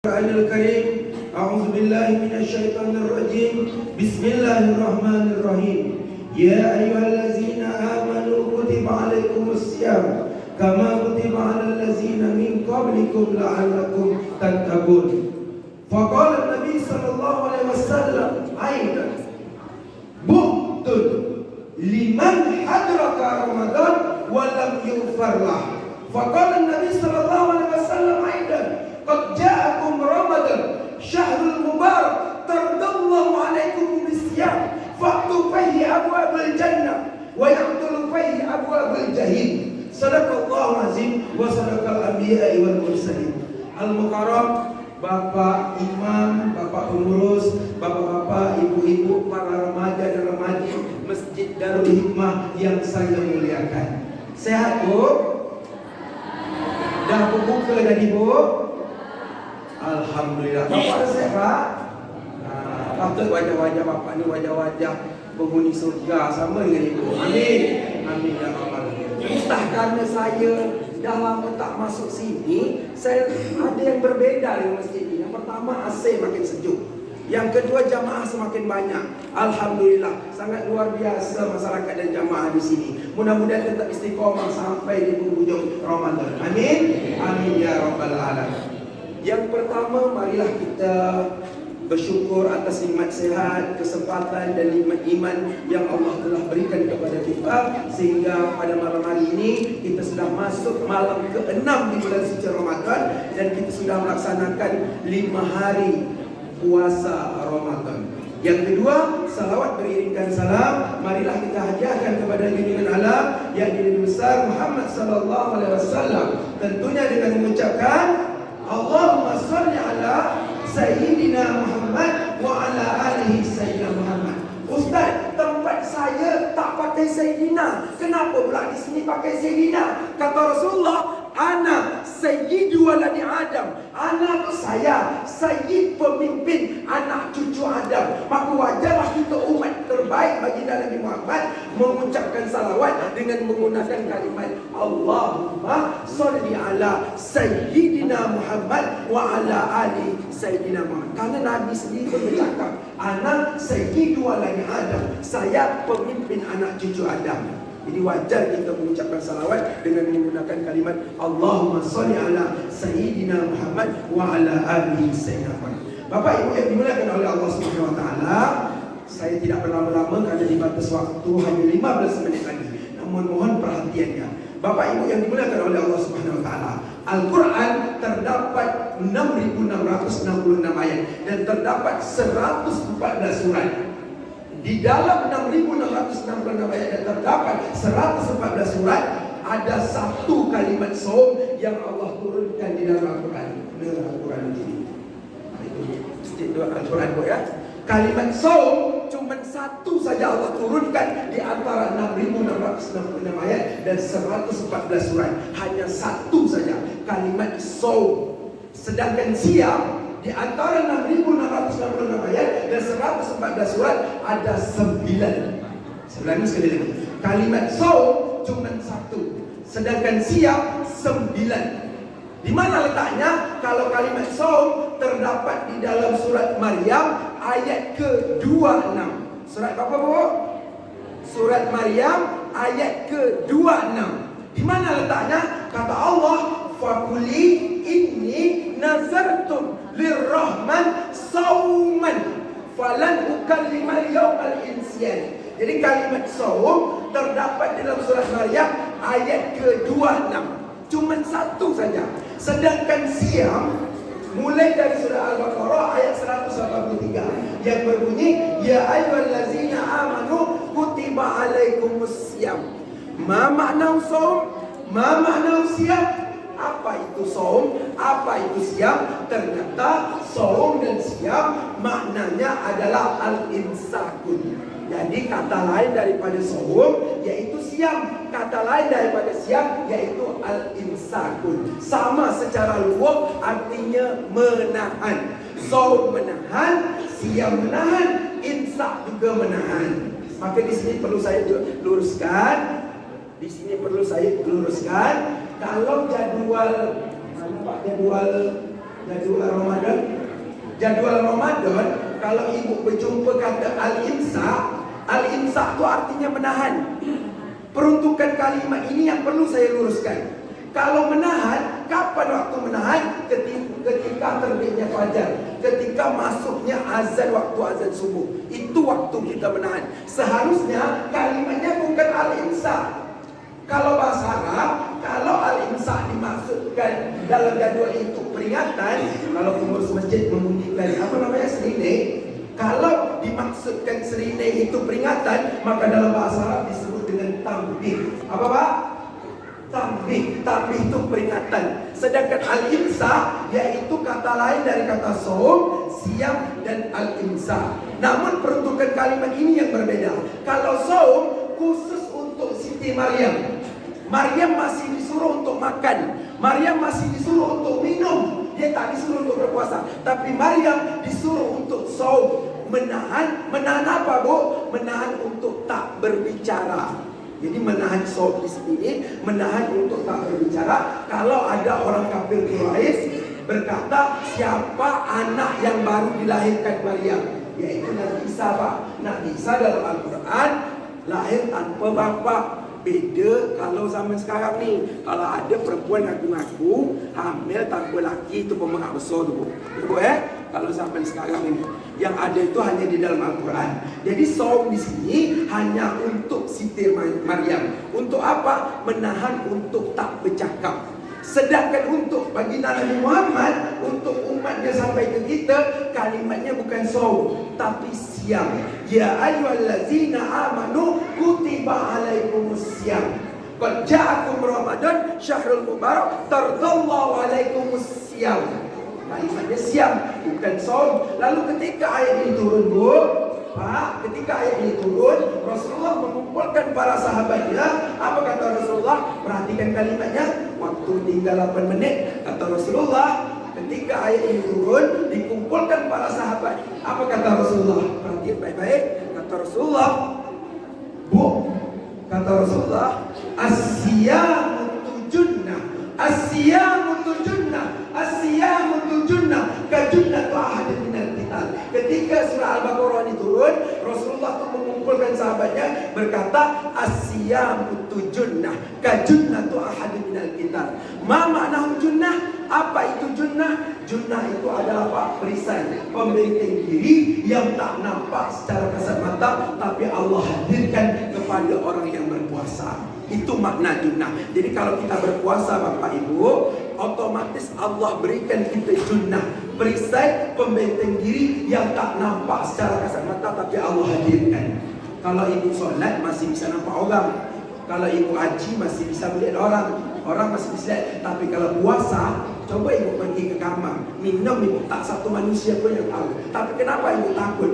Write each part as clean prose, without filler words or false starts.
Al-Karim, A'udzu billahi minasyaitonir rajim. Bismillahirrahmanirrahim. Ya ayyuhallazina amanu kutiba alaikumusiyam kama kutiba alal ladzina min qablikum la'allakum tattaqun. Faqala an-nabi sallallahu alaihi wasallam aidan bu'tun liman hadraka Ramadan wa lam yughfar lah. Faqala an-nabi sallallahu alaihi wasallam aidan qad ja'akum Ramadan syahrul mubarak tardallahu alaikum bisyam fa'tu fihi abwabal jannah wa yaqtulu fihi abwabal jahim. Sadaqallahu azim wa sadaqal anbiya'i wal mursalin. Al-Mukarram, Bapak Imam, Bapak Pengurus, Bapak-bapak, Ibu-ibu, para remaja dan remaji Masjid Darul Hikmah yang saya muliakan. Sehat, Bu? Dah berbuka tadi, Bu? Alhamdulillah. Bapak sehat? Patut wajah-wajah Bapak ni wajah-wajah penghuni surga sama dengan Ibu. Amin. Amin ya rabbal alamin. Entah kerana saya dah lama tak masuk sini, saya ada yang berbeza dengan masjid ini. Yang pertama, AC makin sejuk. Yang kedua, jamaah semakin banyak. Alhamdulillah, sangat luar biasa masyarakat dan jamaah di sini. Mudah-mudahan tetap istiqomah sampai di penghujung Ramadan. Amin. Amin ya rabbal alamin. Yang pertama, marilah kita bersyukur atas nikmat sehat, kesempatan dan nikmat iman yang Allah telah berikan kepada kita, sehingga pada malam hari ini kita sudah masuk malam ke-6 di bulan suci Ramadan dan kita sudah melaksanakan 5 hari puasa Ramadan. Yang kedua, salawat beriringkan salam marilah kita hadiahkan kepada junjungan alam yang Nabi besar Muhammad sallallahu alaihi wasallam, tentunya dengan mengucapkan Allahumma sholli ala Sayyidina Muhammad wa ala alihi Sayyidina Muhammad. Ustaz, tempat saya tak pakai Sayyidina, kenapa pula di sini pakai Sayyidina? Kata Rasulullah, ana sayyidu waladi Adam. Ana tu saya, sayyid pemimpin anak cucu Adam. Maka wajarlah kita umat terbaik bagi Nabi Muhammad mengucapkan salawat dengan menggunakan kalimat Allahumma sholli ala Sayyidina Muhammad wa ala ali Sayyidina Muhammad. Karena Nabi sendiri pun bercakap, ana sayyidu waladi Adam, saya pemimpin anak cucu Adam. Jadi wajar kita mengucapkan salawat dengan menggunakan kalimat Allahumma sholli ala Sayyidina Muhammad wa ala alihi Sayyidina Muhammad. Bapak Ibu yang dimuliakan oleh Allah Subhanahu wa taala, saya tidak berlama-lama kerana dibatas waktu hanya 15 menit lagi. Namun mohon perhatiannya. Bapak Ibu yang dimuliakan oleh Allah Subhanahu wa taala, Al-Quran terdapat 6.666 ayat dan terdapat 114 surat. Di dalam 6.666 ayat dan terdapat 114 surat, ada satu kalimat saum yang Allah turunkan di dalam Al-Quran. Benar Al-Quran ini. Itu Al-Quran ya. Kalimat saum cuma satu saja Allah turunkan di antara 6.666 ayat dan 114 surat. Hanya satu saja kalimat saum. Sedangkan siam di antara 6.666 ayat dan 114 surat ada 9. Saya ulangi sekali lagi. Kalimat saum cuma satu, sedangkan siam 9. Di mana letaknya? Kalau kalimat saum terdapat di dalam surat Maryam ayat ke-26. Surat apa, Bu? Surat Maryam ayat ke-26. Di mana letaknya? Kata Allah, faquli inni nazartum lirrahman sauman falan ukallimal yawmal insiyan. Jadi kalimat saum terdapat dalam surat Maryam ayat ke-26. Cuma satu saja. Sedangkan siam mulai dari surah Al-Baqarah ayat 183 yang berbunyi ya ayyuhallazina amanu kutiba alaikumusiyam. Ma makna saum? Ma makna siam? Apa itu saum? Apa itu siam? Ternyata saum dan siam maknanya adalah al-imsakun. Jadi kata lain daripada saum yaitu siam, kata lain daripada siam yaitu al-imsakun. Sama secara lughah artinya menahan. Saum menahan, siam menahan, imsak juga menahan. Maka di sini perlu saya luruskan. Di sini perlu saya luruskan. Kalau jadual, mana Pak jadual Jadual Ramadan. Jadual Ramadan, kalau ibu berjumpa kata al-imsak, al-imsak itu artinya menahan. Peruntukan kalimat ini yang perlu saya luruskan. Kalau menahan, kapan waktu menahan? Ketika terbitnya fajar, ketika masuknya azan, waktu azan subuh. Itu waktu kita menahan. Seharusnya kalimatnya bukan al-imsak. Kalau bahasa Arab, kalau al-imsak dimaksudkan dalam jadual itu peringatan, kalau pengurus masjid mengundikan apa namanya serenai, kalau dimaksudkan serenai itu peringatan, maka dalam bahasa Arab disebut dengan tambih. Apa Pak? Tambih. Tambih itu peringatan. Sedangkan al-imsak yaitu kata lain dari kata saum, siam dan al-imsak. Namun peruntukan kalimat ini yang berbeda. Kalau saum khusus untuk Siti Maryam. Maryam masih disuruh untuk makan, Maryam masih disuruh untuk minum. Dia tak disuruh untuk berpuasa. Tapi Maryam disuruh untuk saum, menahan. Menahan apa Bu? Menahan untuk tak berbicara. Jadi menahan saum di sini, menahan untuk tak berbicara. Kalau ada orang kafir Quraisy berkata, siapa anak yang baru dilahirkan Maryam? Yaitu Nabi Isa Pak. Nabi Isa dalam Al-Quran lahir tanpa bapa. Beda kalau zaman sekarang ni. Kalau ada perempuan ngaku-ngaku hamil tanpa laki, itu pemengak besar tu Bu. Kalau zaman sekarang ini yang ada itu hanya di dalam Al-Quran. Jadi saum di sini hanya untuk Siti Maryam. Untuk apa? Menahan untuk tak bercakap. Sedangkan untuk baginda Nabi Muhammad, untuk umatnya sampai ke kita, kalimatnya bukan saum tapi siam. Ya ayyuhallazina amanu kutiba alaikumus siam. Qad ja'akum Ramadan syahrul mubarak tardallahu alaikumus siam. Kalimatnya siam, bukan saum. Lalu ketika ayat ini turun Bu, Pak, ketika ayat ini turun, Rasulullah mengumpulkan para sahabatnya. Apa kata Rasulullah? Perhatikan kalimatnya. Waktu tinggal 8 menit. Kata Rasulullah, ketika ayat ini turun, dikumpulkan para sahabat. Apa kata Rasulullah? Perhatikan baik-baik. Kata Rasulullah, Bu, kata Rasulullah, as-siyamu junnah, as-siyamu junnah, as-siyamu junnah, kajunnatu ahadin minal qital. Ketika surah Al-Baqarah ini turun, Rasulullah itu mengumpulkan sahabatnya berkata, as-siyamu junnah, kajunnatu ahadin minal qital. Ma makna junnah? Apa itu junnah? Junnah itu adalah Pak, perisai, pembenteng diri yang tak nampak secara kasat mata, tapi Allah hadirkan kepada orang yang berpuasa. Itu makna junnah. Jadi kalau kita berpuasa Bapak Ibu, otomatis Allah berikan kita junnah, perisai, pembenteng diri yang tak nampak secara kasat mata, tapi Allah hadirkan. Kalau ibu solat masih bisa nampak orang. Kalau ibu haji masih bisa melihat orang. Orang masih bisa lihat. Tapi kalau puasa, coba ibu pergi ke kamar, minum ibu, tak satu manusia pun yang tahu. Tapi kenapa ibu takut?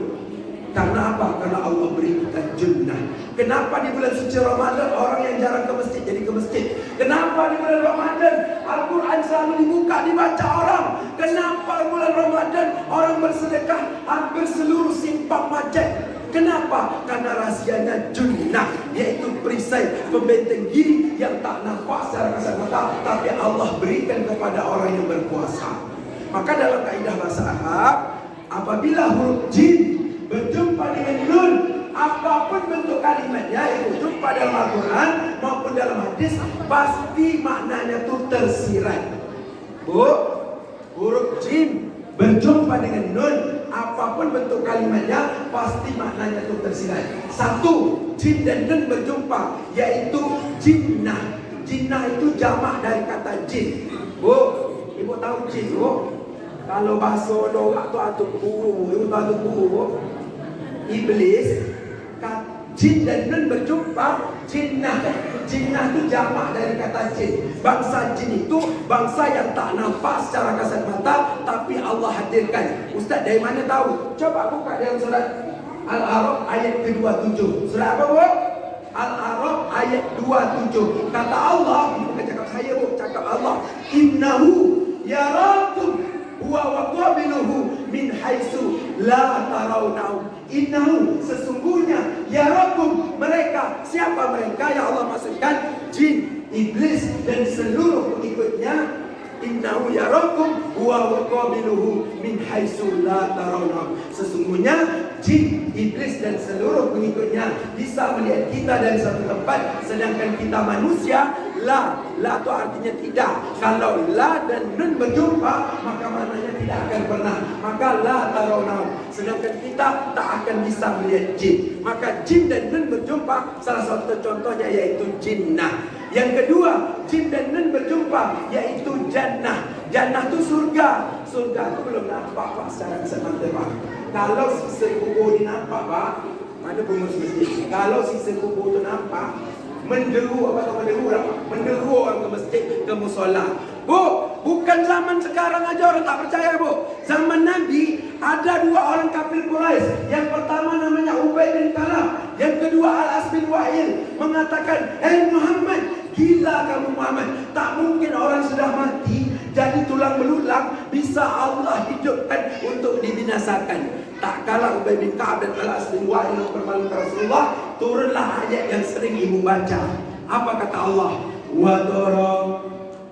Karena apa? Karena Allah beri kita junnah. Kenapa di bulan suci Ramadan orang yang jarang ke masjid jadi ke masjid? Kenapa di bulan Ramadan Al-Quran selalu dibuka, dibaca orang? Kenapa bulan Ramadan orang bersedekah hampir seluruh simpang masjid? Kenapa? Karena rahasianya junnah, yaitu perisai, pembenteng diri yang tak nampak secara kasat mata, tapi Allah berikan kepada orang yang berpuasa. Maka dalam kaidah bahasa Arab, apabila huruf jim berjumpa dengan nun, apapun bentuk kalimatnya, itu jumpa dalam Al-Quran maupun dalam hadis, pasti maknanya itu tersirat. Bu, huruf jim berjumpa dengan nun, apapun bentuk kalimatnya, pasti maknanya itu tersirat. Satu, jin dan nun berjumpa, yaitu jinnah. Jinnah itu jamak dari kata jin. Bu, ibu tahu jin Bu? Kalau bahasa orang tu atuk buru, ibu tahu atuk buru Bu? Iblis, jin dan nun berjumpa, jinnah. Jinnah itu jamak dari kata jin. Bangsa jin itu bangsa yang tak nampak secara kasat mata, tapi Allah hadirkan. Ustaz dari mana tahu? Coba buka dalam surat Al-A'raf ayat ke-27. Surat apa Bu? Al-A'raf ayat 27. Kata Allah, bukan cakap saya Bu, cakap Allah. Innahu yarakum huwa wa qabiluhu min haitsu la tarawnahu. Innahu, sesungguhnya, yarakum, mereka. Siapa mereka yang Allah maksudkan? Jin, iblis dan seluruh pengikutnya. innahu yarakum wa qabiluhu min haitsu la tarawna. Sesungguhnya jin, iblis dan seluruh pengikutnya bisa melihat kita dari satu tempat, sedangkan kita manusia la itu artinya tidak. Kalau la dan nun berjumpa maka maknanya tidak akan pernah. Maka la tarawna, sedangkan kita tak akan bisa melihat jin. Maka jin dan nun berjumpa, salah satu contohnya yaitu jinnah. Yang kedua, jin dan nun berjumpa yaitu jannah. Jannah itu surga. Surga itu belum nampak Pak secara kasat mata Pak. Kalau sisa kubur ni nampak Pak, mana pengurus masjid, kalau sisa kubur tu nampak, menderu apa tahu menderu tak? Menderu orang ke masjid, ke musola. Bu, bukan zaman sekarang aja orang tak percaya Bu. Zaman Nabi ada dua orang kafir Quraisy. Yang pertama namanya Ubay bin Ka'ab, yang kedua Al-As bin Wa'il, mengatakan, "Hei Muhammad, gila kamu Muhammad. Tak mungkin orang sudah mati jadi tulang belulang bisa Allah hidupkan untuk dibinasakan." Tak kala Ubay bin Ka'ab dan Al-As bin Wa'il mempermalukan Rasulullah, turunlah ayat yang sering ibu baca. Apa kata Allah? Wa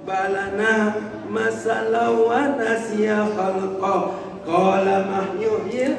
balana masalah wa nasiya khalqa qala mahyuhil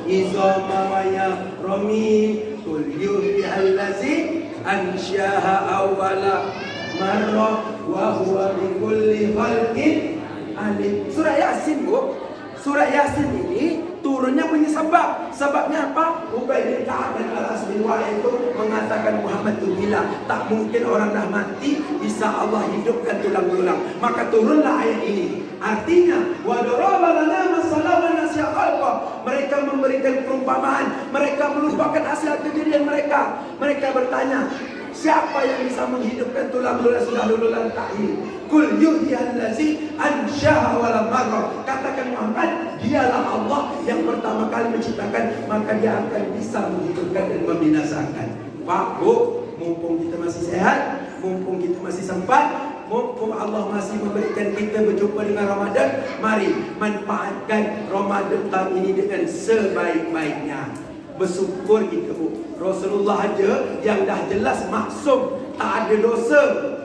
izama wa ya ramin qul yuhyi allazi ansyaha awwala marra wa huwa bi kulli khalqin alim. Surah Yasin Bu. Surah Yasin ini turunnya punya sebab. Sebabnya apa? Ubay bin Ka'ab dan Al-As bin Wa'il itu mengatakan Muhammad itu gila. Tak mungkin orang dah mati bisa Allah hidupkan tulang belulang. Maka turunlah ayat ini. Artinya, wa daraba lana masalah wa nasiya khalqa. Mereka memberikan perumpamaan. Mereka melupakan asal kejadian mereka. Mereka bertanya, siapa yang bisa menghidupkan tulang belulang sudah belulang tak hidup? Kul yuhyi allazi ansyaha wa lam marra. Katakan Muhammad, dialah Allah yang pertama kali menciptakan, maka dia akan bisa menghidupkan dan membinasakan. Pak, Bu, mumpung kita masih sehat, mumpung kita masih sempat, mumpung Allah masih memberikan kita berjumpa dengan Ramadan, mari manfaatkan Ramadan tahun ini dengan sebaik-baiknya. Bersyukur kita Bu. Rasulullah aja yang dah jelas maksum, tak ada dosa,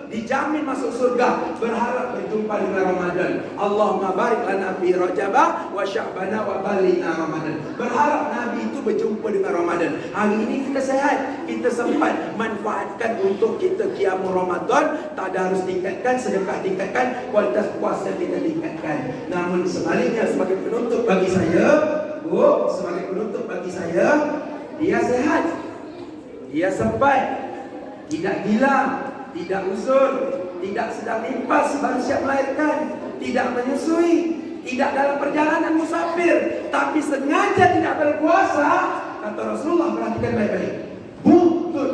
dijamin masuk surga, berharap berjumpa dengan Ramadan. Allahumma barik lana fi Rajabah wa Sya'bana wa balina Ramadan. Berharap Nabi itu berjumpa dengan Ramadan. Hari ini kita sehat, kita sempat manfaatkan untuk kita qiyamul Ramadan, tadarus tingkatkan, sedekah tingkatkan, kualitas puasa kita tingkatkan. Namun sebaliknya, sebagai penutup bagi saya, Bu, sebagai penutup bagi saya, dia sehat, dia sempat, tidak gila, tidak uzur, tidak sedang nimpas baru siap melahirkan, tidak menyusui, tidak dalam perjalanan musafir, tapi sengaja tidak berpuasa. Kata Rasulullah, perhatikan baik-baik, buntut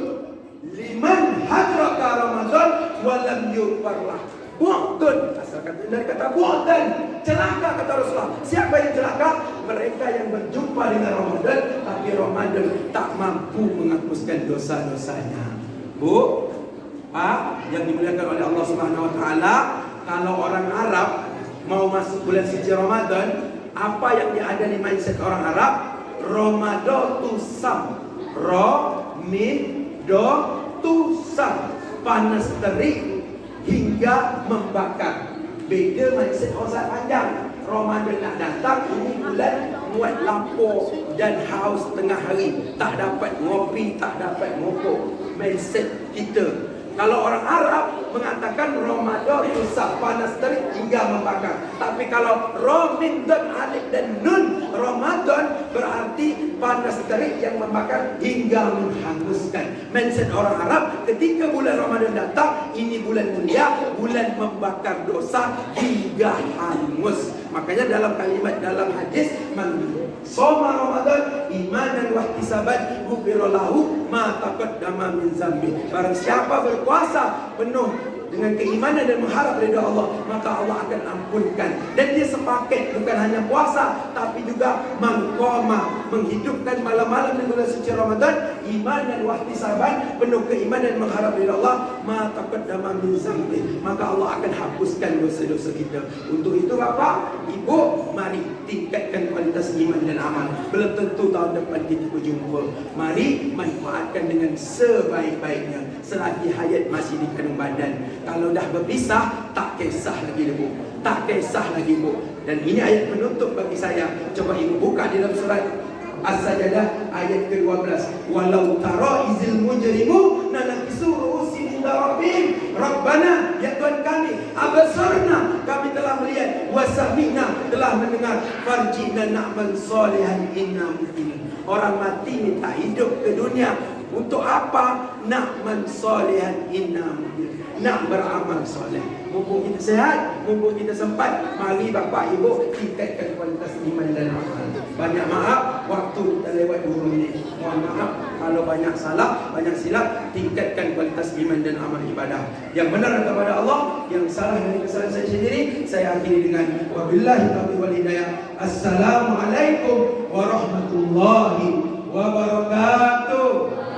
liman hadraka Ramadan walam yufarlah. Buntun, asal kata dari kata buntun, celaka kata Rasulullah. Siapa yang celaka? Mereka yang berjumpa dengan Ramadan, tapi Ramadan tak mampu menghapuskan dosa-dosanya. Bu, Pak, yang dimuliakan oleh Allah Subhanahu Wa Taala, kalau orang Arab mau masuk bulan suci Ramadan, apa yang ada di mindset orang Arab? Ramadan tu sam, panas terik hingga membakar. Beda mindset orang panjang. Ramadan nak datang, ini bulan muat lapar dan haus tengah hari, tak dapat ngopi, tak dapat ngopok. Mindset kita. Kalau orang Arab mengatakan Ramadan susah, panas terik hingga membakar. Tapi kalau Ramin dan Alif dan Nun, Ramadan berarti panas terik yang membakar hingga menghanguskan. Mindset orang Arab ketika bulan Ramadan datang, ini bulan mulia, bulan membakar dosa hingga hangus. Makanya dalam kalimat dalam hadis, man shoma Ramadan imanan wa ihtisaban ghufira lahu ma taqaddama min zambi. Barang siapa berpuasa penuh dengan keimanan dan mengharap ridha Allah, maka Allah akan ampunkan. Dan dia sepaket, bukan hanya puasa, tapi juga mengqama, menghidupkan malam-malam di bulan suci Ramadan, iman dan wahtisaban, penuh keimanan dan mengharap ridha Allah, ma taqaddama min zambi, maka Allah akan hapuskan dosa-dosa kita. Untuk itu Bapak, Ibu, mari tingkatkan kualitas iman dan amal. Belum tentu tahun depan kita berjumpa. Mari manfaatkan dengan sebaik-baiknya selagi hayat masih di kandung badan. Kalau dah berpisah, tak kisah lagi debu. tak kisah lagi bu. Dan ini ayat penutup bagi saya. Coba ibu buka di dalam surat As-Sajdah ayat ke-12. Walau tara izil mujrimu nanakisu ru'usi inda rabbihim. Rabbana, ya Tuhan kami, abasarna, kami telah melihat, wasamina, telah mendengar, farjina na'mal salihan inna muqinun. Orang mati minta hidup ke dunia. Untuk apa? Na'man salihan inna muqinun. Nak beramal soleh. Mumpung kita sehat, mumpung kita sempat, mari Bapak Ibu tingkatkan kualitas iman dan amal. Banyak maaf, waktu kita lewat 2 minit. Mohon maaf kalau banyak salah, banyak silap. Tingkatkan kualitas iman dan amal ibadah. Yang benar kepada Allah, yang salah dari kesalahan saya sendiri, saya akhiri dengan wabillahi taufiq wal hidayah. Assalamualaikum warahmatullahi wabarakatuh.